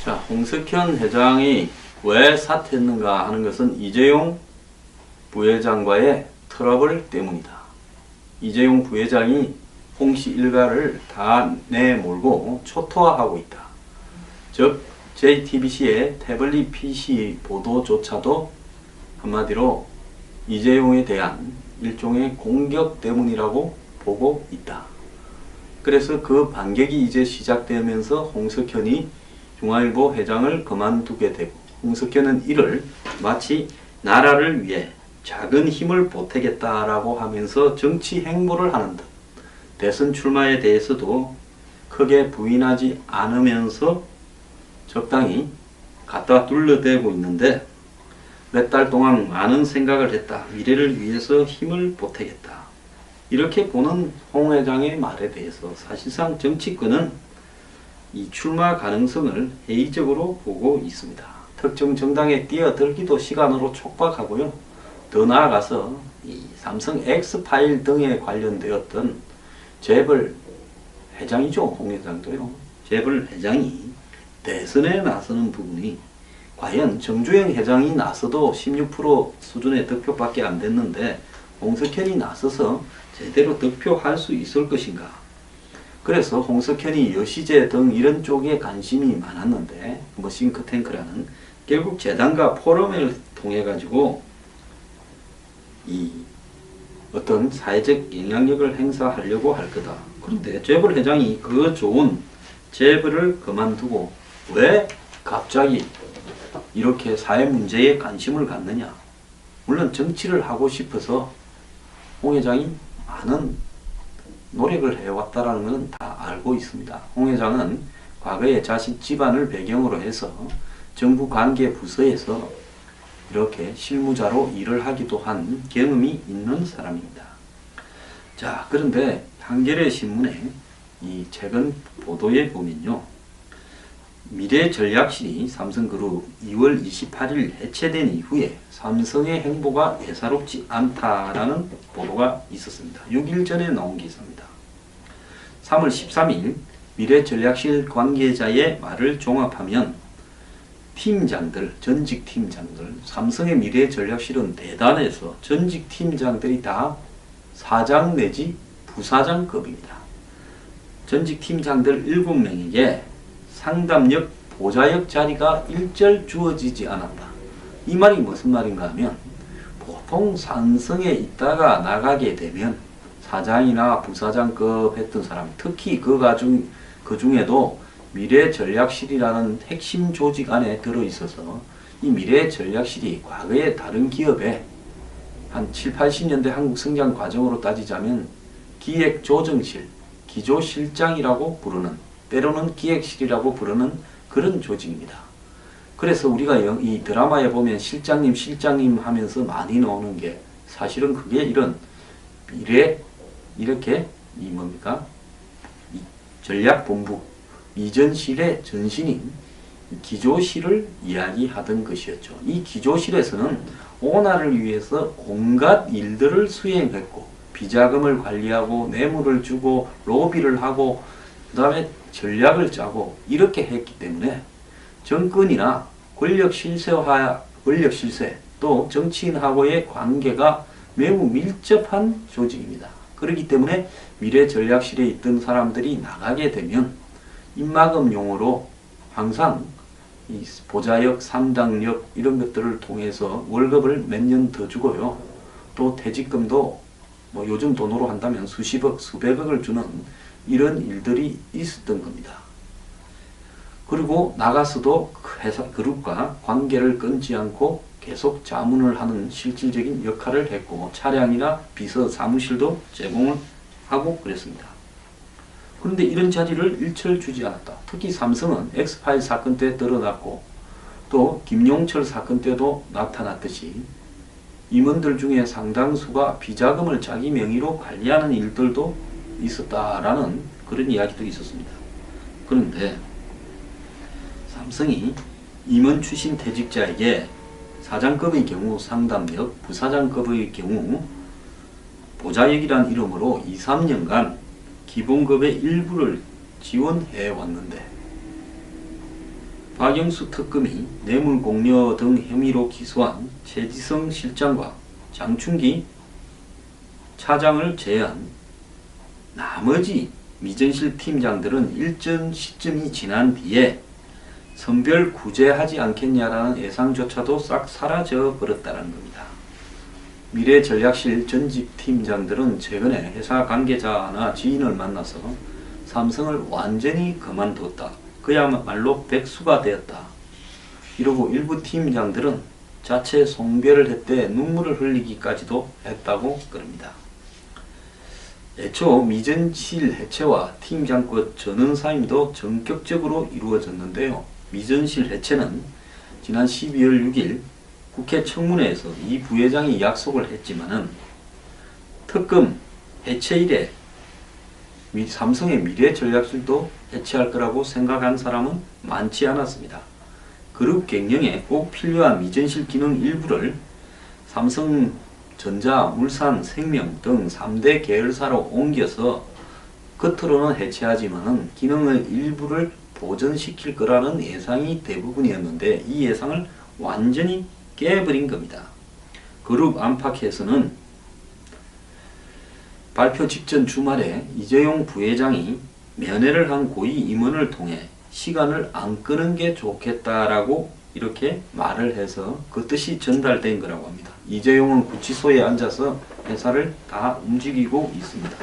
자, 홍석현 회장이 왜 사퇴했는가 하는 것은 이재용 부회장과의 트러블 때문이다. 이재용 부회장이 홍씨 일가를 다 내몰고 초토화하고 있다. 즉 JTBC의 태블릿 PC 보도조차도 한마디로 이재용에 대한 일종의 공격 때문이라고 보고 있다. 그래서 그 반격이 이제 시작되면서 홍석현이 중앙일보 회장을 그만두게 되고, 홍석현은 이를 마치 나라를 위해 작은 힘을 보태겠다라고 하면서 정치 행보를 하는 듯, 대선 출마에 대해서도 크게 부인하지 않으면서 적당히 갖다 둘러대고 있는데, 몇 달 동안 많은 생각을 했다. 미래를 위해서 힘을 보태겠다. 이렇게 보는 홍 회장의 말에 대해서 사실상 정치권은 이 출마 가능성을 회의적으로 보고 있습니다. 특정 정당에 뛰어들기도 시간으로 촉박하고요. 더 나아가서 이 삼성 X파일 등에 관련되었던 재벌 회장이죠. 홍 회장도요. 재벌 회장이 대선에 나서는 부분이 과연 정주영 회장이 나서도 16% 수준의 득표밖에 안 됐는데 홍석현이 나서서 제대로 득표할 수 있을 것인가. 그래서 홍석현이 여시제 등 이런 쪽에 관심이 많았는데, 뭐 싱크탱크라는 결국 재단과 포럼을 통해 가지고 이 어떤 사회적 영향력을 행사하려고 할 거다. 그런데 재벌 회장이 그 좋은 재벌을 그만두고 왜 갑자기 이렇게 사회 문제에 관심을 갖느냐. 물론 정치를 하고 싶어서 홍 회장이 많은 노력을 해왔다라는 것은 다 알고 있습니다. 홍 회장은 과거에 자신 집안을 배경으로 해서 정부 관계 부서에서 이렇게 실무자로 일을 하기도 한 경험이 있는 사람입니다. 자, 그런데 한겨레 신문에 이 최근 보도에 보면요, 미래전략실이 삼성그룹 2월 28일 해체된 이후에 삼성의 행보가 예사롭지 않다라는 보도가 있었습니다. 6일 전에 나온 기사입니다. 3월 13일 미래전략실 관계자의 말을 종합하면 팀장들, 전직 팀장들, 삼성의 미래전략실은 대단해서 전직 팀장들이 다 사장 내지 부사장급입니다. 전직 팀장들 7명에게 상담역, 보좌역 자리가 일절 주어지지 않았다. 이 말이 무슨 말인가 하면, 보통 삼성에 있다가 나가게 되면 사장이나 부사장급 했던 사람, 특히 그 중에도 미래전략실이라는 핵심 조직 안에 들어있어서 이 미래전략실이 과거에 다른 기업에 한 7, 80년대 한국 성장 과정으로 따지자면 기획조정실, 기조실장이라고 부르는, 때로는 기획실이라고 부르는 그런 조직입니다. 그래서 우리가 이 드라마에 보면 실장님 하면서 많이 나오는 게 사실은 그게 이런 미래 이렇게 이 뭡니까? 이 전략본부 이전실의 전신인 기조실을 이야기하던 것이었죠. 이 기조실에서는 오너를 위해서 온갖 일들을 수행했고, 비자금을 관리하고 내물을 주고 로비를 하고 그 다음에 전략을 짜고 이렇게 했기 때문에 정권이나 권력 실세 또 정치인하고의 관계가 매우 밀접한 조직입니다. 그렇기 때문에 미래전략실에 있던 사람들이 나가게 되면 입막음용으로 항상 이 보좌역, 3당역 이런 것들을 통해서 월급을 몇 년 더 주고요. 또 퇴직금도 뭐 요즘 돈으로 한다면 수십억, 수백억을 주는 이런 일들이 있었던 겁니다. 그리고 나가서도 회사 그룹과 관계를 끊지 않고 계속 자문을 하는 실질적인 역할을 했고, 차량이나 비서 사무실도 제공을 하고 그랬습니다. 그런데 이런 자리를 일철 주지 않았다. 특히 삼성은 X파일 사건 때 드러났고, 또 김용철 사건 때도 나타났듯이 임원들 중에 상당수가 비자금을 자기 명의로 관리하는 일들도 있었다라는 그런 이야기도 있었습니다. 그런데 삼성이 임원 출신 퇴직자에게 사장급의 경우 상담역, 부사장급의 경우 보좌역이란 이름으로 2, 3년간 기본급의 일부를 지원해 왔는데, 박영수 특검이 뇌물공여 등 혐의로 기소한 최지성 실장과 장충기 차장을 제외한 나머지 미전실 팀장들은 일정 시점이 지난 뒤에 선별 구제하지 않겠냐라는 예상조차도 싹 사라져 버렸다는 겁니다. 미래전략실 전직 팀장들은 최근에 회사 관계자나 지인을 만나서 삼성을 완전히 그만뒀다. 그야말로 백수가 되었다. 이러고 일부 팀장들은 자체 송별을 했대 눈물을 흘리기까지도 했다고 그럽니다. 애초 미전실 해체와 팀장급 전원 사임도 전격적으로 이루어졌는데요. 미전실 해체는 지난 12월 6일 국회 청문회에서 이 부회장이 약속을 했지만은 특검 해체 이래 삼성의 미래전략실도 해체할 거라고 생각한 사람은 많지 않았습니다. 그룹 경영에 꼭 필요한 미전실 기능 일부를 삼성전자, 물산, 생명 등 3대 계열사로 옮겨서 겉으로는 해체하지만은 기능의 일부를 보존시킬 거라는 예상이 대부분이었는데 이 예상을 완전히 깨버린 겁니다. 그룹 안팎에서는 발표 직전 주말에 이재용 부회장이 면회를 한 고위 임원을 통해 시간을 안 끄는 게 좋겠다라고 이렇게 말을 해서 그 뜻이 전달된 거라고 합니다. 이재용은 구치소에 앉아서 회사를 다 움직이고 있습니다.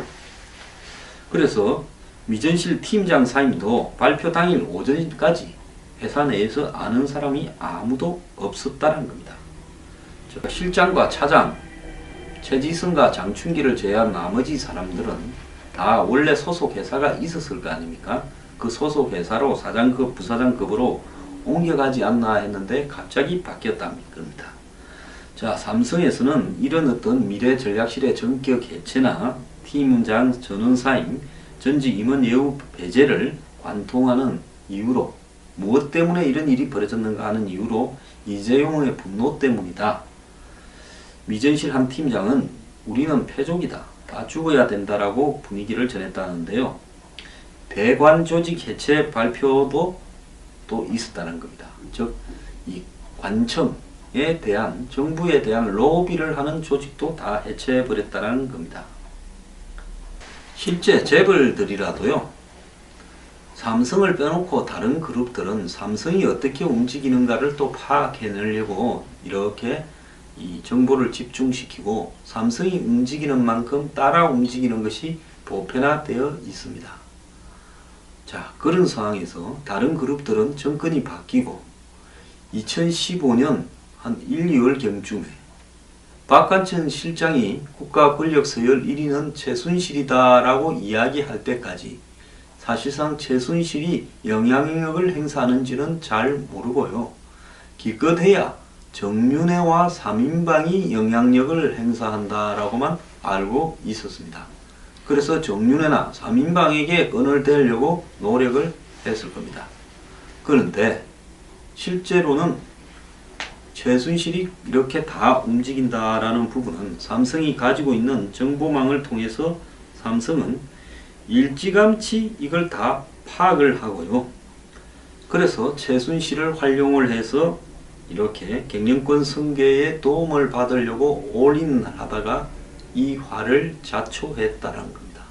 그래서 미전실 팀장 사임도 발표 당일 오전까지 회사 내에서 아는 사람이 아무도 없었다는 겁니다. 실장과 차장, 최지성과 장충기를 제외한 나머지 사람들은 다 원래 소속 회사가 있었을 거 아닙니까? 그 소속 회사로 사장급, 부사장급으로 옮겨가지 않나 했는데 갑자기 바뀌었다는 겁니다. 자, 삼성에서는 이런 어떤 미래전략실의 전격 해체나 팀장 전원 사임, 전직 임원 예우 배제를 관통하는 이유로 무엇 때문에 이런 일이 벌어졌는가 하는 이유로 이재용의 분노 때문이다. 미전실 한 팀장은 우리는 패족이다. 다 죽어야 된다라고 분위기를 전했다는데요. 대관 조직 해체 발표도 또 있었다는 겁니다. 즉, 이 관청에 대한 정부에 대한 로비를 하는 조직도 다 해체해버렸다는 겁니다. 실제 재벌들이라도요. 삼성을 빼놓고 다른 그룹들은 삼성이 어떻게 움직이는가를 또 파악해내려고 이렇게 이 정보를 집중시키고 삼성이 움직이는 만큼 따라 움직이는 것이 보편화되어 있습니다. 자, 그런 상황에서 다른 그룹들은 정권이 바뀌고 2015년 한 1, 2월경쯤에 박관천 실장이 국가권력서열 1위는 최순실이다 라고 이야기할 때까지 사실상 최순실이 영향력을 행사하는지는 잘 모르고요. 기껏해야 정윤회와 3인방이 영향력을 행사한다라고만 알고 있었습니다. 그래서 정윤회나 3인방에게 끈을 대려고 노력을 했을 겁니다. 그런데 실제로는 최순실이 이렇게 다 움직인다라는 부분은 삼성이 가지고 있는 정보망을 통해서 삼성은 일찌감치 이걸 다 파악을 하고요. 그래서 최순실을 활용을 해서 이렇게 경영권 승계에 도움을 받으려고 올인하다가 이 화를 자초했다는 겁니다.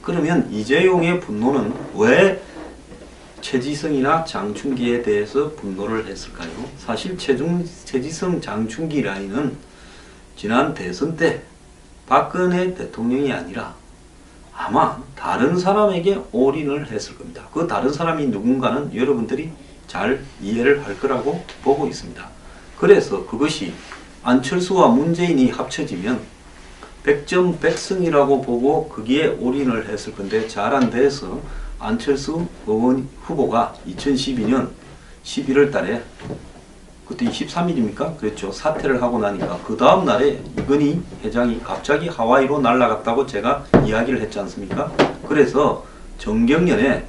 그러면 이재용의 분노는 왜 최지성이나 장충기에 대해서 분노를 했을까요? 사실 최지성, 장충기 라인은 지난 대선 때 박근혜 대통령이 아니라 아마 다른 사람에게 올인을 했을 겁니다. 그 다른 사람이 누군가는 여러분들이 잘 이해를 할 거라고 보고 있습니다. 그래서 그것이 안철수와 문재인이 합쳐지면 100점 100승이라고 보고 거기에 올인을 했을 건데 잘 안 돼서 안철수 의원 후보가 2012년 11월 달에 그때 23일입니까? 그랬죠. 사퇴를 하고 나니까 그 다음 날에 이건희 회장이 갑자기 하와이로 날아갔다고 제가 이야기를 했지 않습니까? 그래서 정경련에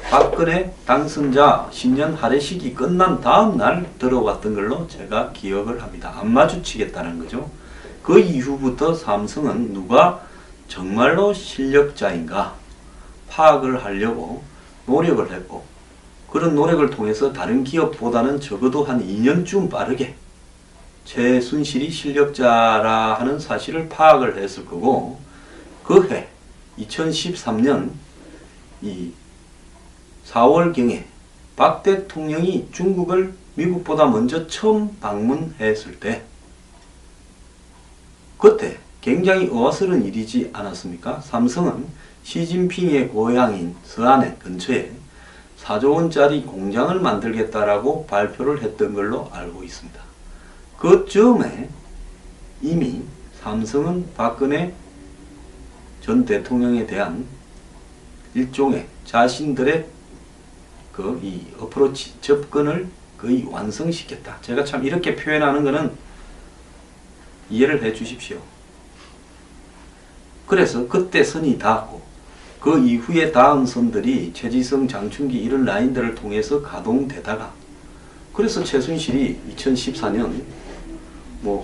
박근혜 당선자 신년 할애식이 끝난 다음 날 들어왔던 걸로 제가 기억을 합니다. 안 마주치겠다는 거죠. 그 이후부터 삼성은 누가 정말로 실력자인가 파악을 하려고 노력을 했고 그런 노력을 통해서 다른 기업보다는 적어도 한 2년쯤 빠르게 최순실이 실력자라 하는 사실을 파악을 했을 거고, 그 해 2013년 이 4월경에 박 대통령이 중국을 미국보다 먼저 처음 방문했을 때, 그때 굉장히 어스러운 일이지 않았습니까? 삼성은 시진핑의 고향인 서안에 근처에 4조 원짜리 공장을 만들겠다라고 발표를 했던 걸로 알고 있습니다. 그 즈음에 이미 삼성은 박근혜 전 대통령에 대한 일종의 자신들의 이 어프로치 접근을 거의 완성시켰다. 제가 참 이렇게 표현하는 것은 이해를 해 주십시오. 그래서 그때 선이 닿았고, 그 이후에 다음 선들이 최지성, 장충기 이런 라인들을 통해서 가동되다가, 그래서 최순실이 2014년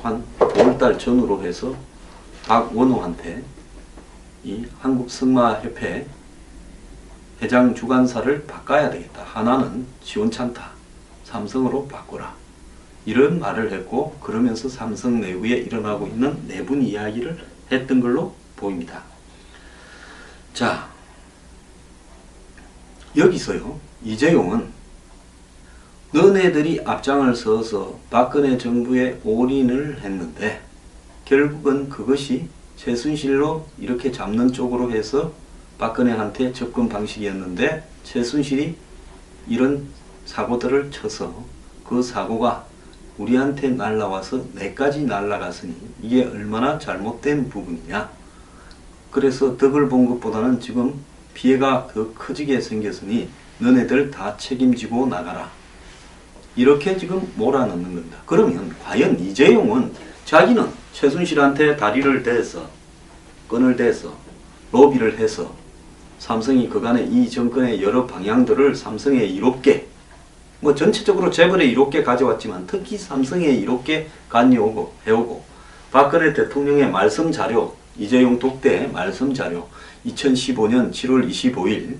한 5월달 전후로 해서 박원호한테 이 한국승마협회 회장 주관사를 바꿔야 되겠다. 하나는 시원찮다. 삼성으로 바꾸라. 이런 말을 했고, 그러면서 삼성 내부에 일어나고 있는 내분 이야기를 했던 걸로 보입니다. 자, 여기서요, 이재용은 너네들이 앞장을 서서 박근혜 정부에 올인을 했는데, 결국은 그것이 최순실로 이렇게 잡는 쪽으로 해서 박근혜한테 접근 방식이었는데, 최순실이 이런 사고들을 쳐서 그 사고가 우리한테 날라와서 내까지 날라갔으니 이게 얼마나 잘못된 부분이냐. 그래서 덕을 본 것보다는 지금 피해가 더 커지게 생겼으니 너네들 다 책임지고 나가라. 이렇게 지금 몰아넣는 겁니다. 그러면 과연 이재용은 자기는 최순실한테 다리를 대서, 끈을 대서, 로비를 해서 삼성이 그간의 이 정권의 여러 방향들을 삼성에 이롭게, 전체적으로 재벌에 이롭게 가져왔지만 특히 삼성에 이롭게 관여해오고, 박근혜 대통령의 말씀 자료, 이재용 독대 말씀 자료 2015년 7월 25일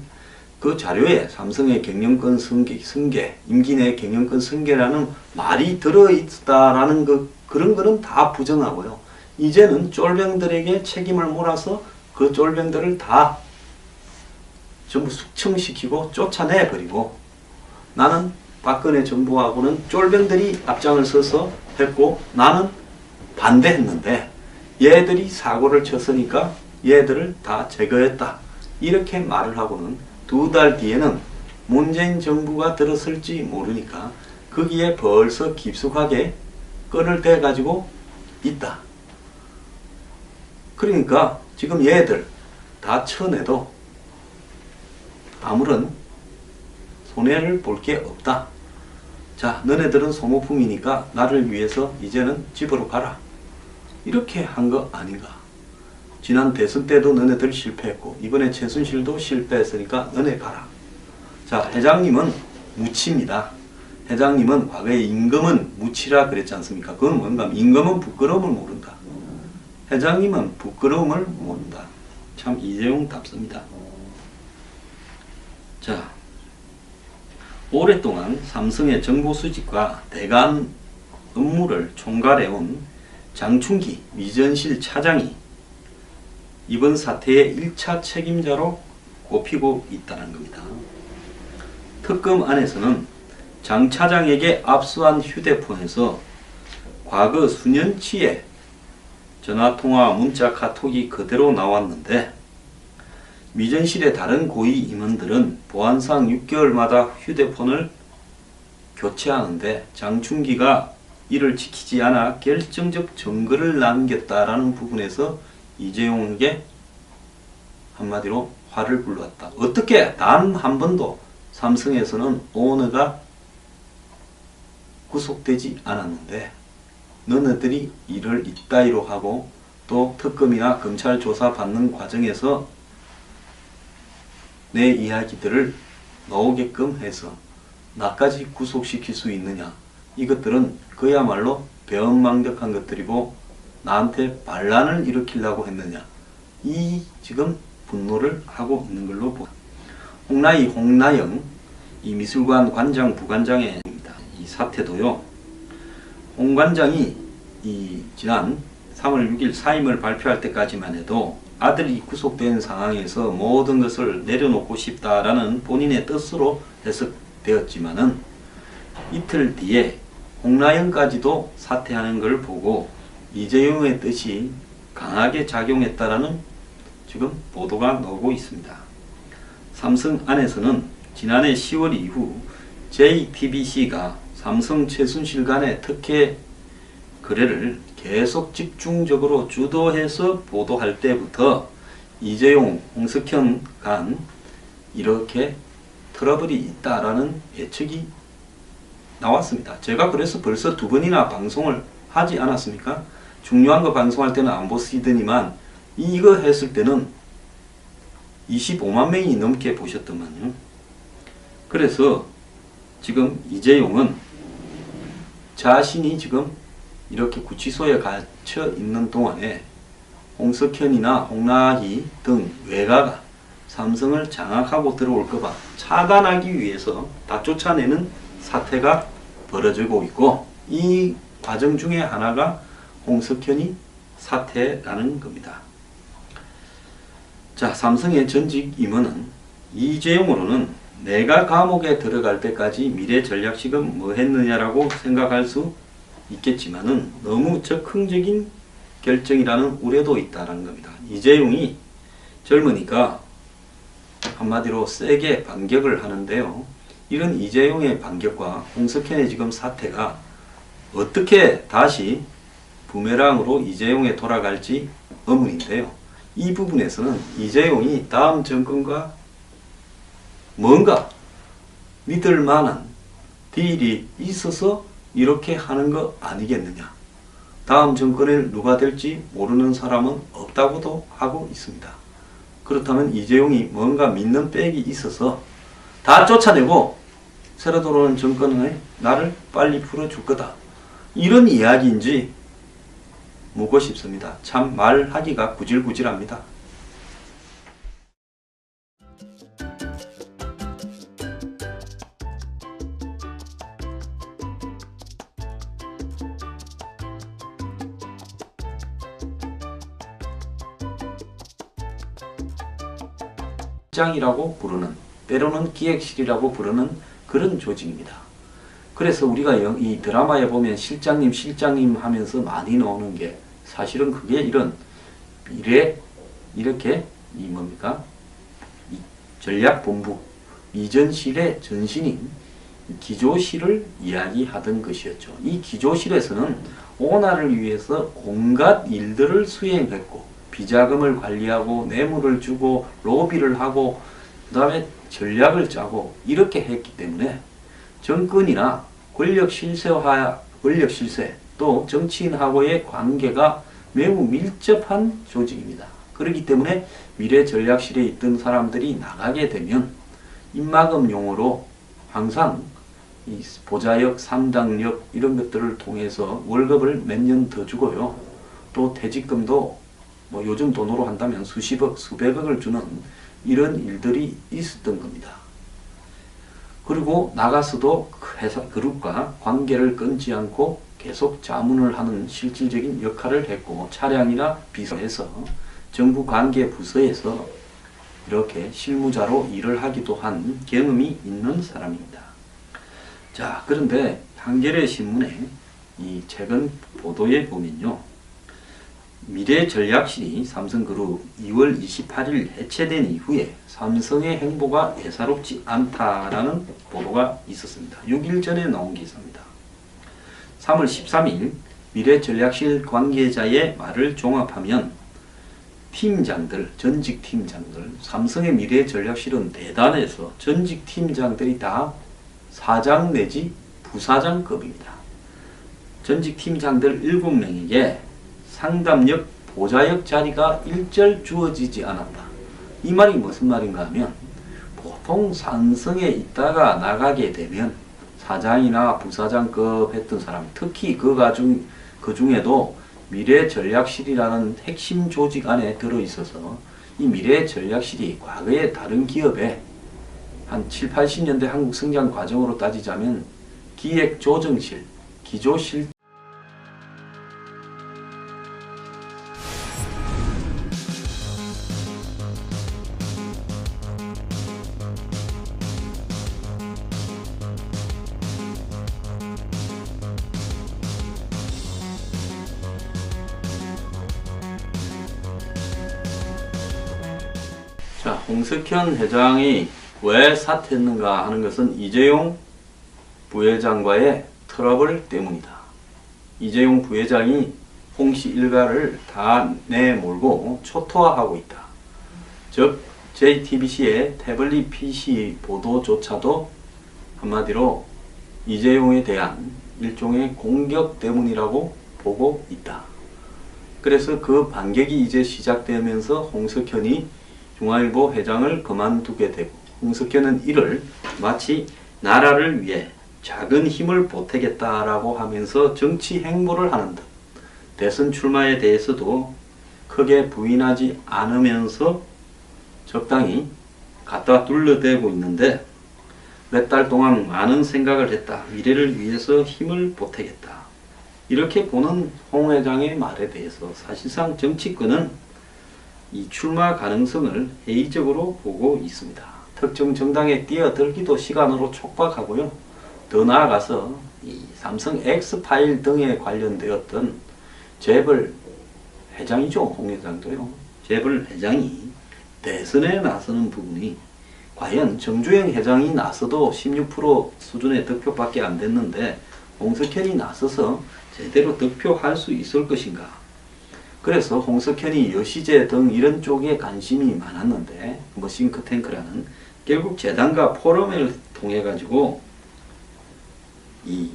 그 자료에 삼성의 경영권 승계, 임기 내 경영권 승계라는 말이 들어있다라는 그런 거는 다 부정하고요. 이제는 쫄병들에게 책임을 몰아서 그 쫄병들을 다 전부 숙청시키고 쫓아내버리고, 나는 박근혜 정부하고는 쫄병들이 앞장을 서서 했고 나는 반대했는데 얘들이 사고를 쳤으니까 얘들을 다 제거했다. 이렇게 말을 하고는 2달 뒤에는 문재인 정부가 들었을지 모르니까 거기에 벌써 깊숙하게 끈을 대가지고 있다. 그러니까 지금 얘들 다 쳐내도 아무런 손해를 볼 게 없다. 자, 너네들은 소모품이니까 나를 위해서 이제는 집으로 가라. 이렇게 한 거 아닌가. 지난 대선 때도 너네들 실패했고 이번에 최순실도 실패했으니까 너네 가라. 자, 회장님은 무치입니다. 회장님은 과거에 임금은 무치라 그랬지 않습니까? 그건 뭔가 임금은 부끄러움을 모른다. 회장님은 부끄러움을 모른다. 참 이재용답습니다. 자, 오랫동안 삼성의 정보 수집과 대관 업무를 총괄해온 장충기 미전실 차장이 이번 사태의 1차 책임자로 꼽히고 있다는 겁니다. 특검 안에서는 장 차장에게 압수한 휴대폰에서 과거 수년치의 전화통화, 문자, 카톡이 그대로 나왔는데, 미전실의 다른 고위 임원들은 보안상 6개월마다 휴대폰을 교체하는데 장충기가 이를 지키지 않아 결정적 증거를 남겼다라는 부분에서 이재용에게 한마디로 화를 불렀다. 어떻게 단 한 번도 삼성에서는 오너가 구속되지 않았는데 너네들이 이를 이따위로 하고 또 특검이나 검찰 조사 받는 과정에서 내 이야기들을 나오게끔 해서 나까지 구속시킬 수 있느냐. 이것들은 그야말로 배은망덕한 것들이고 나한테 반란을 일으키려고 했느냐. 이 지금 분노를 하고 있는 걸로 보입니다. 홍나영 이 미술관 관장, 부관장의 이 사태도요, 홍 관장이 이 지난 3월 6일 사임을 발표할 때까지만 해도 아들이 구속된 상황에서 모든 것을 내려놓고 싶다라는 본인의 뜻으로 해석되었지만은 이틀 뒤에 홍라영까지도 사퇴하는 걸 보고 이재용의 뜻이 강하게 작용했다라는 지금 보도가 나오고 있습니다. 삼성 안에서는 지난해 10월 이후 JTBC가 삼성 최순실 간의 특혜 거래를 계속 집중적으로 주도해서 보도할 때부터 이재용, 홍석현 간 이렇게 트러블이 있다라는 예측이 나왔습니다. 제가 그래서 벌써 2번이나 방송을 하지 않았습니까? 중요한 거 방송할 때는 안 보시더니만 이거 했을 때는 25만 명이 넘게 보셨더만요. 그래서 지금 이재용은 자신이 지금 이렇게 구치소에 갇혀 있는 동안에 홍석현이나 홍라희 등 외가가 삼성을 장악하고 들어올까봐 차단하기 위해서 다 쫓아내는 사태가 벌어지고 있고, 이 과정 중에 하나가 홍석현이 사퇴라는 겁니다. 자, 삼성의 전직 임원은 이재용으로는 내가 감옥에 들어갈 때까지 미래전략실은 뭐 했느냐라고 생각할 수 있겠지만은 너무 적극적인 결정이라는 우려도 있다는 겁니다. 이재용이 젊으니까 한마디로 세게 반격을 하는데요. 이런 이재용의 반격과 홍석현의 지금 사태가 어떻게 다시 부메랑으로 이재용에 돌아갈지 의문인데요. 이 부분에서는 이재용이 다음 정권과 뭔가 믿을 만한 딜이 있어서 이렇게 하는 거 아니겠느냐. 다음 정권에 누가 될지 모르는 사람은 없다고도 하고 있습니다. 그렇다면 이재용이 뭔가 믿는 백이 있어서 다 쫓아내고 새로 들어오는 정권에 나를 빨리 풀어줄 거다, 이런 이야기인지 묻고 싶습니다. 참 말하기가 구질구질합니다. 실장이라고 부르는, 때로는 기획실이라고 부르는 그런 조직입니다. 그래서 우리가 이 드라마에 보면 실장님 실장님 하면서 많이 나오는 게 사실은 그게 이런 미래 이렇게 이 뭡니까? 이 전략본부 이전실의 전신인 기조실을 이야기하던 것이었죠. 이 기조실에서는 오나를 위해서 온갖 일들을 수행했고 비자금을 관리하고 뇌물을 주고 로비를 하고 그 다음에 전략을 짜고 이렇게 했기 때문에 정권이나 권력 실세 또 정치인하고의 관계가 매우 밀접한 조직입니다. 그렇기 때문에 미래전략실에 있던 사람들이 나가게 되면 입막음용으로 항상 이 보좌역, 3당역 이런 것들을 통해서 월급을 몇 년 더 주고요. 또 퇴직금도 뭐 요즘 돈으로 한다면 수십억, 수백억을 주는 이런 일들이 있었던 겁니다. 그리고 나가서도 회사 그룹과 관계를 끊지 않고 계속 자문을 하는 실질적인 역할을 했고, 차량이나 비서에서 정부 관계 부서에서 이렇게 실무자로 일을 하기도 한 경험이 있는 사람입니다. 자, 그런데 한겨레 신문에 이 최근 보도에 보면요, 미래전략실이 삼성그룹 2월 28일 해체된 이후에 삼성의 행보가 예사롭지 않다라는 보도가 있었습니다. 6일 전에 나온 기사입니다. 3월 13일 미래전략실 관계자의 말을 종합하면 팀장들, 전직 팀장들, 삼성의 미래전략실은 대단해서 전직 팀장들이 다 사장 내지 부사장급입니다. 전직 팀장들 7명에게 상담역, 보좌역 자리가 일절 주어지지 않았다. 이 말이 무슨 말인가 하면 보통 삼성에 있다가 나가게 되면 사장이나 부사장급 했던 사람, 특히 그 중에도 미래전략실이라는 핵심 조직 안에 들어있어서 이 미래전략실이 과거에 다른 기업에 한 7, 80년대 한국 성장 과정으로 따지자면 기획조정실, 기조실 자, 홍석현 회장이 왜 사퇴했는가 하는 것은 이재용 부회장과의 트러블 때문이다. 이재용 부회장이 홍씨 일가를 다 내몰고 초토화하고 있다. 즉 JTBC의 태블릿 PC 보도조차도 한마디로 이재용에 대한 일종의 공격 때문이라고 보고 있다. 그래서 그 반격이 이제 시작되면서 홍석현이 중앙일보 회장을 그만두게 되고, 홍석현은 이를 마치 나라를 위해 작은 힘을 보태겠다라고 하면서 정치 행보를 하는 듯 대선 출마에 대해서도 크게 부인하지 않으면서 적당히 갖다 둘러대고 있는데, 몇 달 동안 많은 생각을 했다. 미래를 위해서 힘을 보태겠다. 이렇게 보는 홍 회장의 말에 대해서 사실상 정치권은 이 출마 가능성을 회의적으로 보고 있습니다. 특정 정당에 뛰어들기도 시간으로 촉박하고요. 더 나아가서 이 삼성 X파일 등에 관련되었던 재벌 회장이죠. 홍 회장도요. 재벌 회장이 대선에 나서는 부분이 과연 정주행 회장이 나서도 16% 수준의 득표밖에 안 됐는데 홍석현이 나서서 제대로 득표할 수 있을 것인가. 그래서 홍석현이 여시제 등 이런 쪽에 관심이 많았는데, 뭐 싱크탱크라는 결국 재단과 포럼을 통해 가지고 이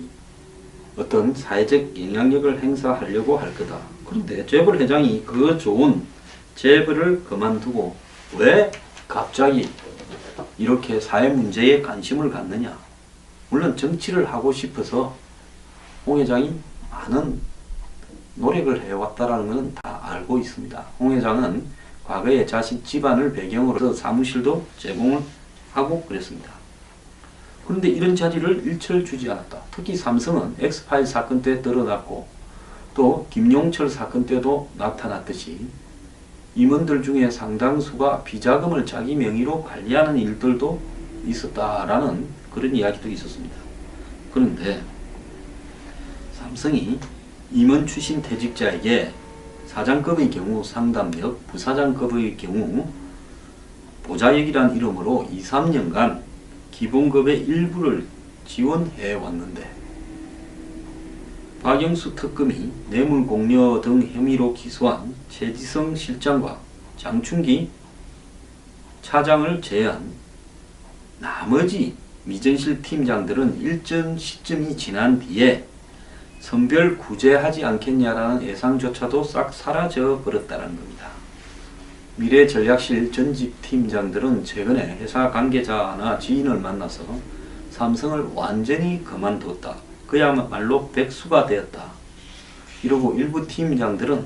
어떤 사회적 영향력을 행사하려고 할 거다. 그런데 재벌 회장이 그 좋은 재벌을 그만두고 왜 갑자기 이렇게 사회 문제에 관심을 갖느냐. 물론 정치를 하고 싶어서 홍 회장이 많은 노력을 해왔다라는 것은 다 알고 있습니다. 홍 회장은 과거에 자신 집안을 배경으로 해서 사무실도 제공을 하고 그랬습니다. 그런데 이런 자리를 일철 주지 않았다. 특히 삼성은 엑스파일 사건 때 드러났고 또 김용철 사건 때도 나타났듯이 임원들 중에 상당수가 비자금을 자기 명의로 관리하는 일들도 있었다라는 그런 이야기도 있었습니다. 그런데 삼성이 임원 출신 퇴직자에게 사장급의 경우 상담력, 부사장급의 경우 보좌역이란 이름으로 2, 3년간 기본급의 일부를 지원해 왔는데, 박영수 특검이 뇌물공여 등 혐의로 기소한 최지성 실장과 장충기 차장을 제외한 나머지 미전실 팀장들은 일정 시점이 지난 뒤에 선별 구제하지 않겠냐라는 예상조차도 싹 사라져 버렸다는 겁니다. 미래전략실 전직 팀장들은 최근에 회사 관계자나 지인을 만나서 삼성을 완전히 그만뒀다. 그야말로 백수가 되었다. 이러고 일부 팀장들은